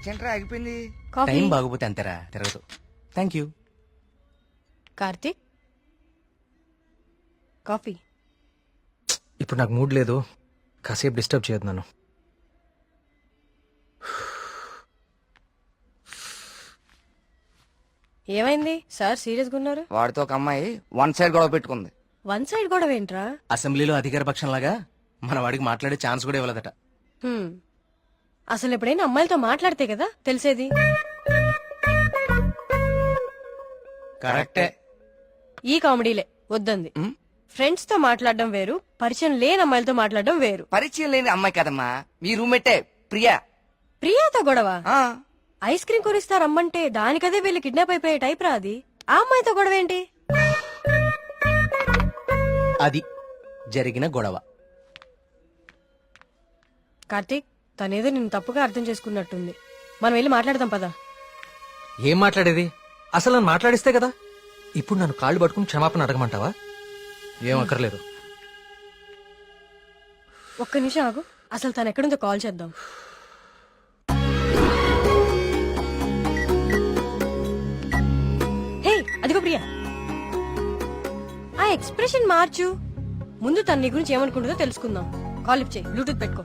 Centre ఆగిపోయింది. Coffee. Time బాగోపోతే అంతేరా తిరగదు. Thank you. కార్తీక్ కాఫీ. ఇప్పుడు నాకు మూడ్ లేదు, కాసేపు డిస్టర్బ్ చేయదు నన్ను. ఏమైంది సార్ సీరియస్గా ఉన్నారు? వాడితో ఒక అమ్మాయి వన్ సైడ్ గొడవ పెట్టుకుంది. వన్ సైడ్ గొడవ ఏంట్రా? అసెంబ్లీలో అధికార పక్షం లాగా మన వాడికి మాట్లాడే ఛాన్స్ కూడా ఇవ్వలేదట. హ్మ్. అసలు ఎప్పుడైనా అమ్మాయిలతో మాట్లాడితే కదా తెలిసేది. కరెక్టే. ఈ కామెడీలే వద్దంది. ఫ్రెండ్స్ తో మాట్లాడడం వేరు, పరిచయం లేని అమ్మాయిలతో మాట్లాడడం వేరు. పరిచయం లేని అమ్మాయి కదమ్మా, మీ రూమ్మేటే ప్రియా. ప్రియాతో గొడవ? ఆ, ఐస్ క్రీమ్ కొనిస్తా రమ్మంటే దానికదే వీళ్ళు కిడ్నాప్ అయిపోయే టైప్ రా అది. ఆ అమ్మాయితో గొడవ ఏంటి? అది జరిగిన గొడవ. కార్తీక్ తనేదో నిన్ను తప్పుగా అర్థం చేసుకున్నట్టుంది. మనం వెళ్ళి మాట్లాడదాం పదా. ఏం మాట్లాడేది? అసలు నన్ను మాట్లాడిస్తే కదా. ఇప్పుడు నన్ను కాళ్ళు పట్టుకుని క్షమాపణ అడగమంటావా? ఏం అక్కర్లేదు. ఒక్క నిమిషం ఆగు, అసలు తను ఎక్కడుందో కాల్ చేద్దాం. హే అదిగో ప్రియా. ఆ ఎక్స్ప్రెషన్ మార్చు. ముందు తన నీ గురించి ఏమనుకుంటుందో తెలుసుకుందాం. కాల్ లిఫ్ట్ చేయి, బ్లూటూత్ పెట్టుకో.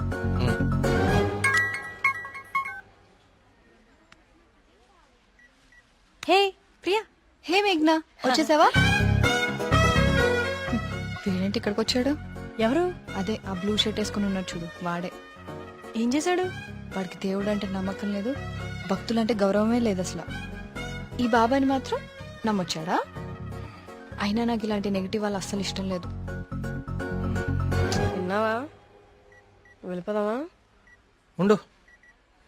హే ప్రియా. హే మేఘ్నా, వచ్చేసావా? వీడేంటి ఇక్కడికి వచ్చాడు? ఎవరు? అదే ఆ బ్లూ షర్ట్ వేసుకుని ఉన్నాడు చూడు, వాడే. ఏం చేశాడు? వాడికి దేవుడు అంటే నమ్మకం లేదు, భక్తులంటే గౌరవమే లేదు అసలు. ఈ బాబాని మాత్రం నమ్మొచ్చాడా? అయినా నాకు ఇలాంటి నెగిటివ్ వాళ్ళు అస్సలు ఇష్టం లేదు. విన్నావా? వెళ్ళిపోదామా? ఉండు,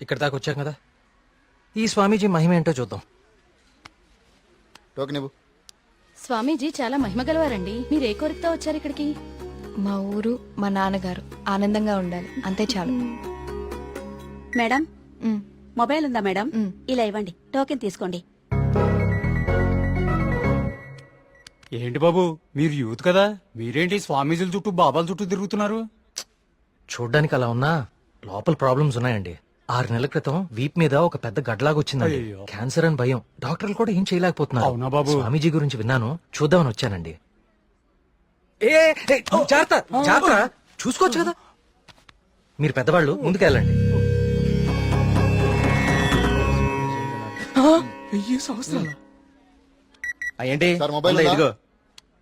ఇక్కడ దాకా వచ్చాం కదా, ఈ స్వామీజీ మహిమ ఏంటో చూద్దాం. టోకెన్ ఇవ్వు. స్వామీజీ చాలా మహిమ గలవారండి. మీరు ఏ కోరికతో వచ్చారు ఇక్కడికి? మా ఊరు, మా నాన్నగారు ఆనందంగా ఉండాలి, అంతే చాలు. మేడం ఉమ్, మొబైల్ ఉందా మేడం? ఉమ్. ఇలా ఇవ్వండి, టోకెన్ తీసుకోండి. ఏంటి బాబు, మీరు యూత్ కదా, మీరేంటి స్వామీజీల చుట్టూ బాబాల చుట్టూ తిరుగుతున్నారు? చూడ్డానికి అలా ఉన్నా లోపల ప్రాబ్లమ్స్ ఉన్నాయండి. 6 నెలల క్రితం వీప్ మీద ఒక పెద్ద గడ్లాగా వచ్చిందండి. అయ్యో. క్యాన్సర్ అని భయం, డాక్టర్లు కూడా ఏం చేయలేకపోతున్నారు. అవునా బాబు? స్వామీజీ గురించి విన్నాను, చూద్దామని వచ్చానండి. ఏ ఏ, జాగ్రత్త జాగ్రత్త, చూసుకోవచ్చు కదా. మీరు పెద్దవాళ్ళు, ముందుకెళ్ళండి. ఏంటి సార్ మొబైల్ ఉందా? ఉందా? ఇదిగో.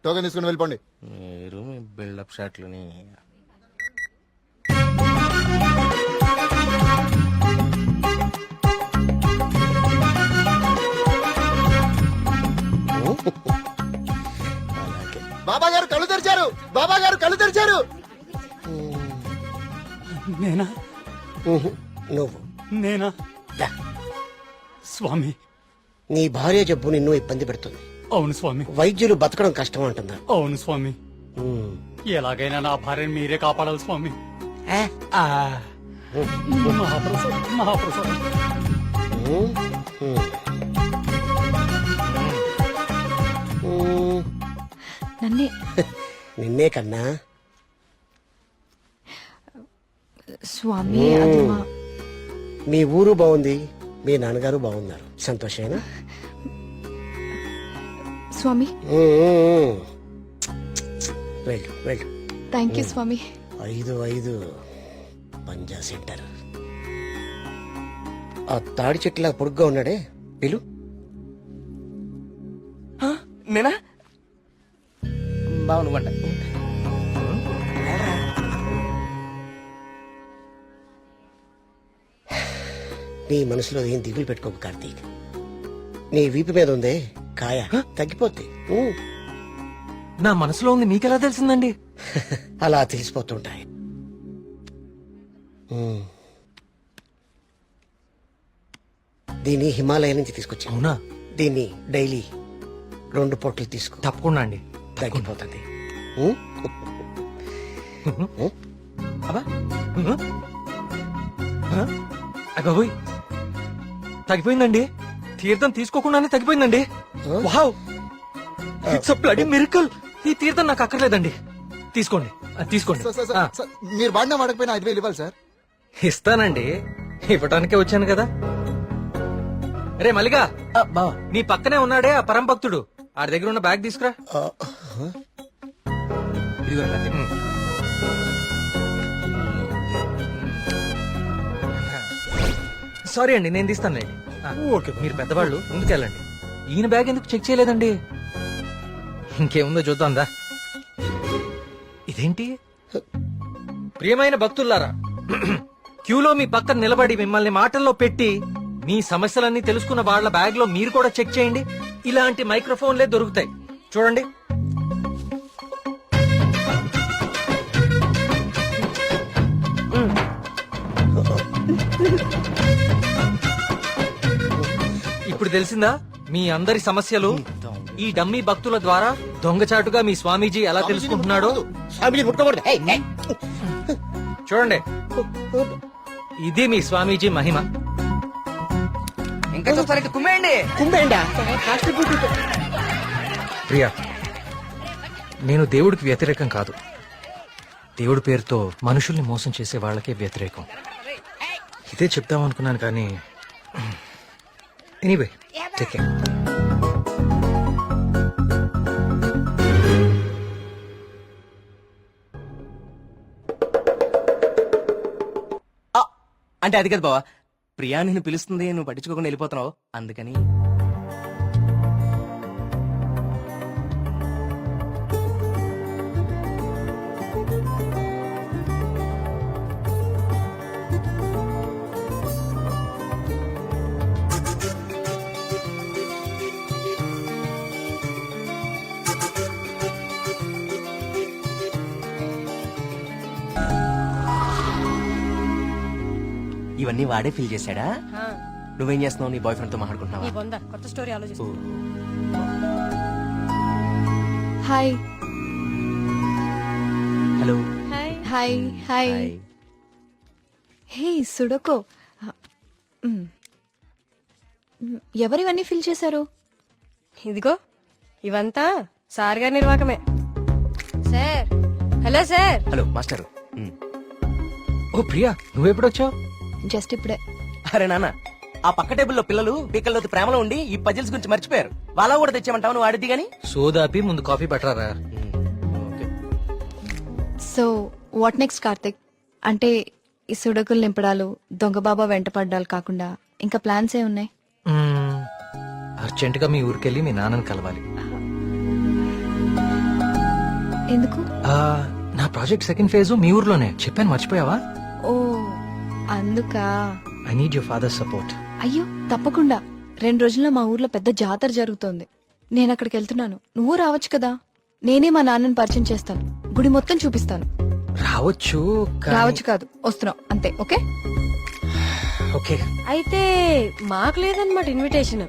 టోకెన్ తీసుకుని వెళ్ళిపోండి. మీరు మీ బిల్డప్ షాట్లని. బాబా గారు కళ్ళు తెరిచారు, బాబా గారు కళ్ళు తెరిచారు. నేనా? నువ్వు నేనా? స్వామి. నీ భార్య జబ్బు నిన్ను ఇబ్బంది పెడుతుంది. అవును స్వామి. వైద్యులు బతకడం కష్టం అంటున్నారు. అవును స్వామి. ఉమ్. ఎలాగైనా నా భార్యను మీరే కాపాడాలి స్వామి. ఏ? ఆ, మహాప్రసాద్ మహాప్రసాద్. ఉమ్. ఉమ్. ఉమ్. నన్నే. నిన్నే కన్నా. స్వామి అది మా మీ ఊరు బాగుంది, మీ నాన్నగారు బాగున్నారు, సంతోషేనా? స్వామి. వెళ్ళు వెళ్ళు. థ్యాంక్ యూ స్వామి. 5 పంజా సెంటర్. ఆ తాడి చెట్టులా పొడుగ్గా ఉన్నాడే, పిలు. నేనా? బాగునుకుంట. నీ మనసులో ఏం దిగులు పెట్టుకోకు కార్తీక్. నీ వీపు మీద ఉందే కాయ, తగ్గిపోద్ది. నా మనసులో ఉంది మీకెలా తెలిసిందండి? అలా తెలిసిపోతుంటాయి. దీన్ని హిమాలయ నుంచి తీసుకొచ్చా. అవునా? దీన్ని డైలీ 2 పొట్లు తీసుకో, తప్పకుండా అండి. తగ్గిపోతుంది. అబ్బా. అగోయ్, తగ్గిపోయిందండి. తీర్థం తీసుకోకుండానే తగ్గిపోయిందండి. Wow, it's a bloody miracle. ఈ తీర్థం నాకు అక్కర్లేదండి, తీసుకోండి. తీసుకోండి. సార్, సార్, సార్, సార్, మీరు వాడినా వాడకపోయినా 5,000 ఇవ్వాలి సార్. ఇస్తానండి, ఇవ్వటానికే వచ్చాను కదా. రే మల్లిగా బావా నీ పక్కనే ఉన్నాడే ఆ పరం భక్తుడు ఆడి దగ్గర ఉన్న బ్యాగ్ తీసుకురా. ఇదిగో కార్తీక్. సారీ అండి, నేను తీస్తానులేండి. ఓకే. మీరు పెద్దవాళ్ళు ముందుకెళ్ళండి. ఈయన బ్యాగ్ ఎందుకు చెక్ చేయలేదండి? ఇంకేముందో చూద్దాందా. ఇదేంటి? ప్రియమైన భక్తులారా, క్యూలో మీ పక్కన నిలబడి మిమ్మల్ని మాటల్లో పెట్టి మీ సమస్యలన్నీ తెలుసుకున్న వాళ్ళ బ్యాగ్ లో మీరు కూడా చెక్ చేయండి. ఇలాంటి మైక్రోఫోన్లే దొరుకుతాయి, చూడండి. ఇప్పుడు తెలిసిందా మీ అందరి సమస్యలు? ఈ డమ్మీ భక్తుల ద్వారా దొంగచాటుగా మీ స్వామీజీ ఎలా తెలుసుకుంటున్నాడో స్వామిజీ ముట్టుకోకూడదు. ఏయ్, ఏయ్. చూడండి. ఇది మీ స్వామీజీ మహిమ. ఇంకా చూస్తారంటే కుమ్మేయండి. కుంభేండా? Costly food. ప్రియా, నేను దేవుడికి వ్యతిరేకం కాదు. దేవుడి పేరుతో మనుషుల్ని మోసం చేసే వాళ్ళకే వ్యతిరేకం. ఇదే చెప్దాం అనుకున్నాను కానీ ఎనీవే టేక్ కేర్. అంటే అది కదా బావా, ప్రియా నిన్ను పిలుస్తుంది, నువ్వు పట్టించుకోకుండా వెళ్ళిపోతున్నావు అందుకని. ఇవన్నీ వాడే ఫిల్ చేశాడా? ఆ, నువ్వేం చేస్తున్నావు? నీ బాయ్ ఫ్రెండ్ తో నీ మాట్లాడుకుంటున్నావా? బొంద కొత్త స్టోరీ ఆలోచిస్తు. Hi hello. Hi. Hi hi. Hey సుడకో. ఎవరివన్నీ ఫిల్ చేశారు? ఇదిగో ఇవంతా సార్ గారి నిర్వాకమే. Sir, hello sir. Hello master. ఓ ప్రియా, నువ్వెప్పుడొచ్చావు? జస్ట్ ఇప్పుడే. అరే నాన్న, ఆ పక్క టేబుల్లో పిల్లలు పీకల్లో ప్రేమలో ఉండి ఈ పజిల్స్ గురించి మర్చిపోయారు. వాళ్ళ కూడా తెచ్చామంటావు, నువ్వు ఆడిద్ది గాని. సోదాపి ముందు కాఫీ పట్టరారా. So what next Karthik? అంటే ఈ సుడకులు నింపడాలు, దొంగ బాబా వెంట పడ్డాలు కాకుండా ఇంకా ప్లాన్స్ ఏ ఉన్నాయి? అర్జెంట్ గా మీ ఊరికెళ్ళి మీ నాన్నని కలవాలి. ఎందుకు? నా ప్రాజెక్ట్ సెకండ్ ఫేజ్ మీ ఊర్లోనే, చెప్పాను మర్చిపోయావా? ఓ అందుకా. I need your father support. అయ్యో తప్పకుండా. 2 రోజుల్లో మా ఊర్లో పెద్ద జాతర జరుగుతోంది. నేను అక్కడికి వెళ్తున్నాను. నువ్వు రావచ్చు కదా. నేనే మా నాన్నని పరిచయం చేస్తాను. గుడి మొత్తం చూపిస్తాను. రావచ్చు రావచ్చు కాదు, వస్తున్నావు అంతే. Okay okay. అయితే మాకు లేదన్నమాట ఇన్విటేషన్.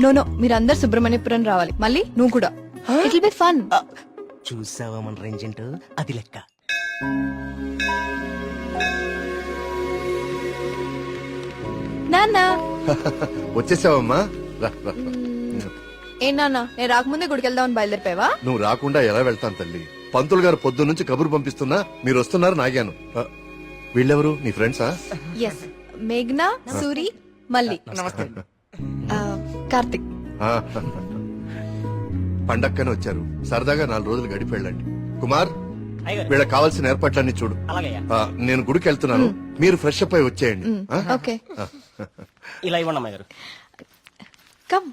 నో మీరందరు సుబ్రహ్మణ్యపురం రావాలి. మళ్ళీ నువ్వు కూడా. It will be fun. చూసావా మన రేంజ్ ఏంటో, అది లెక్క. నాన్న వచ్చేసావమ్మా, రా, రా. ఏ నాన్న, నేను రాకముందే గుడికి వెళ్దామని బయలుదేరిపోయావా? నువ్వు రాకుండా ఎలా వెళ్తాను తల్లి? పంతులు గారు పొద్దు నుంచి కబురు పంపిస్తున్నా మీరు వస్తున్నారు నాగాను. వీళ్ళెవరు నీ ఫ్రెండ్సా? ఎస్, మేఘ్నా, సూరి, మల్లి. నమస్తే. కార్తిక్. ఆ, పండక్కనే వచ్చారు. సరదాగా 4 రోజులు గడిపి వెళ్ళండి. కుమార్, వీళ్ళకి కావాల్సిన ఏర్పాట్లన్నీ చూడు. నేను గుడికి వెళ్తున్నాను, మీరు ఫ్రెష్ అప్ అయి వచ్చేయండి. ఓకే ఇలా ఇవ్వండి అమ్మాయి గారు. కమ్.